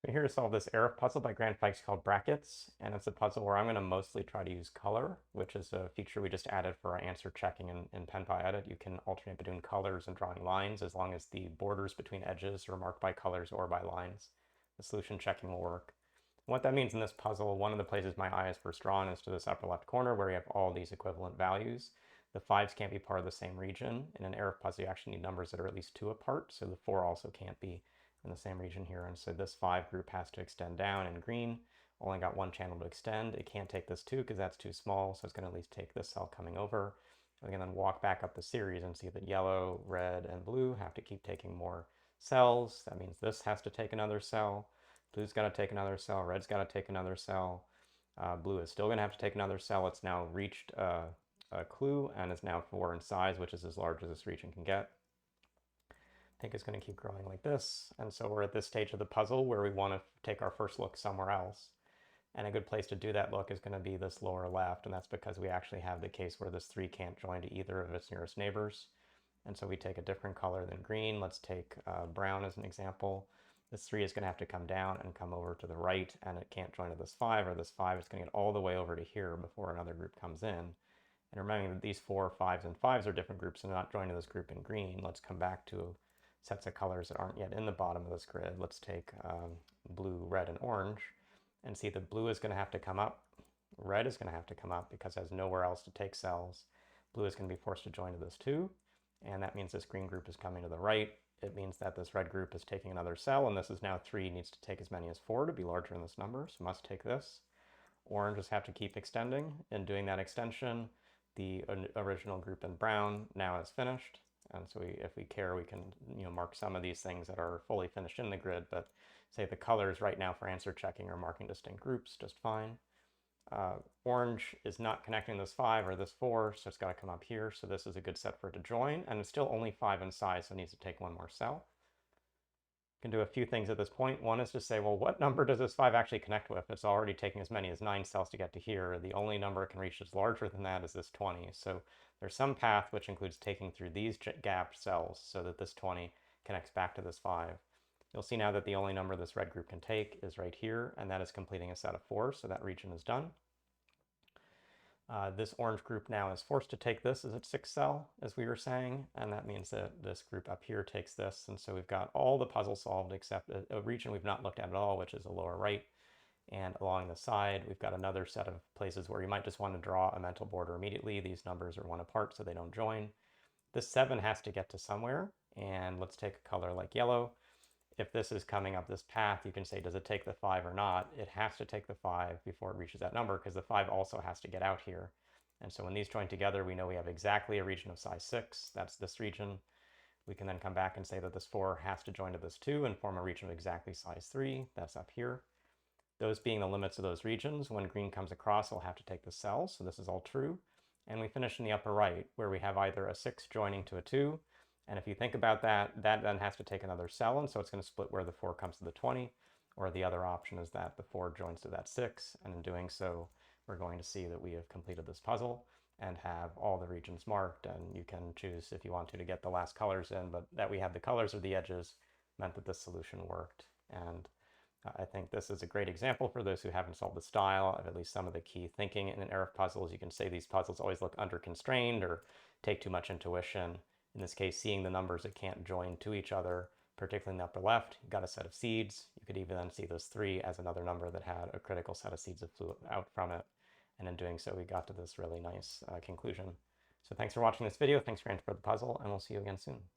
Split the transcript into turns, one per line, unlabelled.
So here to solve this Araf puzzle by Grant Fikes called Brackets, and it's a puzzle where I'm going to mostly try to use color, which is a feature we just added for our answer checking in PenPy Edit. You can alternate between colors and drawing lines as long as the borders between edges are marked by colors or by lines. The solution checking will work. What that means in this puzzle, one of the places my eye is first drawn is to this upper left corner where you have all these equivalent values. The 5s can't be part of the same region. In an Araf puzzle, you actually need numbers that are at least 2 apart, so the 4 also can't be in the same region here. And so this 5 group has to extend down in green. Only got one channel to extend. It can't take this 2 because that's too small, so it's going to at least take this cell coming over. We can then walk back up the series and see that yellow, red, and blue have to keep taking more cells. That means this has to take another cell. Blue's got to take another cell. Red's got to take another cell. Blue is still going to have to take another cell. It's now reached a clue and is now 4 in size, which is as large as this region can get. Pink is going to keep growing like this, and so we're at this stage of the puzzle where we want to take our first look somewhere else. And a good place to do that look is going to be this lower left, and that's because we actually have the case where this 3 can't join to either of its nearest neighbors. And so we take a different color than green. Let's take brown as an example. This 3 is going to have to come down and come over to the right, and it can't join to this 5, or this 5 is going to get all the way over to here before another group comes in. And remembering that these 4, 5s, and 5s are different groups and not joined to this group in green, let's come back to sets of colors that aren't yet in the bottom of this grid. Let's take blue, red, and orange, and see that blue is going to have to come up. Red is going to have to come up because it has nowhere else to take cells. Blue is going to be forced to join to this 2, and that means this green group is coming to the right. It means that this red group is taking another cell, and this is now 3, needs to take as many as 4 to be larger in this number, so must take this. Oranges have to keep extending. In doing that extension, the original group in brown now is finished. And so if we care, we can mark some of these things that are fully finished in the grid, but say the colors right now for answer checking are marking distinct groups just fine. Orange is not connecting this 5 or this 4, so it's got to come up here. So this is a good set for it to join, and it's still only 5 in size, so it needs to take one more cell. Can do a few things at this point. One is to say, well, what number does this 5 actually connect with? It's already taking as many as 9 cells to get to here. The only number it can reach that's larger than that is this 20. So there's some path which includes taking through these gapped cells so that this 20 connects back to this 5. You'll see now that the only number this red group can take is right here, and that is completing a set of 4, so that region is done. This orange group now is forced to take this as its 6th cell, as we were saying, and that means that this group up here takes this, and so we've got all the puzzle solved except a region we've not looked at all, which is the lower right. And along the side, we've got another set of places where you might just want to draw a mental border immediately. These numbers are 1 apart, so they don't join. This 7 has to get to somewhere, and let's take a color like yellow. If this is coming up this path, you can say, does it take the 5 or not? It has to take the 5 before it reaches that number because the 5 also has to get out here. And so when these join together, we know we have exactly a region of size 6. That's this region. We can then come back and say that this 4 has to join to this 2 and form a region of exactly size 3. That's up here. Those being the limits of those regions, when green comes across, we'll have to take the cell. So this is all true. And we finish in the upper right, where we have either a 6 joining to a 2, and if you think about that, that then has to take another cell, and so it's going to split where the 4 comes to the 20, or the other option is that the 4 joins to that 6, and in doing so, we're going to see that we have completed this puzzle and have all the regions marked, and you can choose if you want to get the last colors in, but that we had the colors of the edges meant that this solution worked. And I think this is a great example for those who haven't solved the style of at least some of the key thinking in an Araf puzzle. As you can say, these puzzles always look under-constrained or take too much intuition. In this case, seeing the numbers that can't join to each other, particularly in the upper left, you've got a set of seeds. You could even then see those 3 as another number that had a critical set of seeds that flew out from it. And in doing so, we got to this really nice conclusion. So thanks for watching this video. Thanks for answering the puzzle, and we'll see you again soon.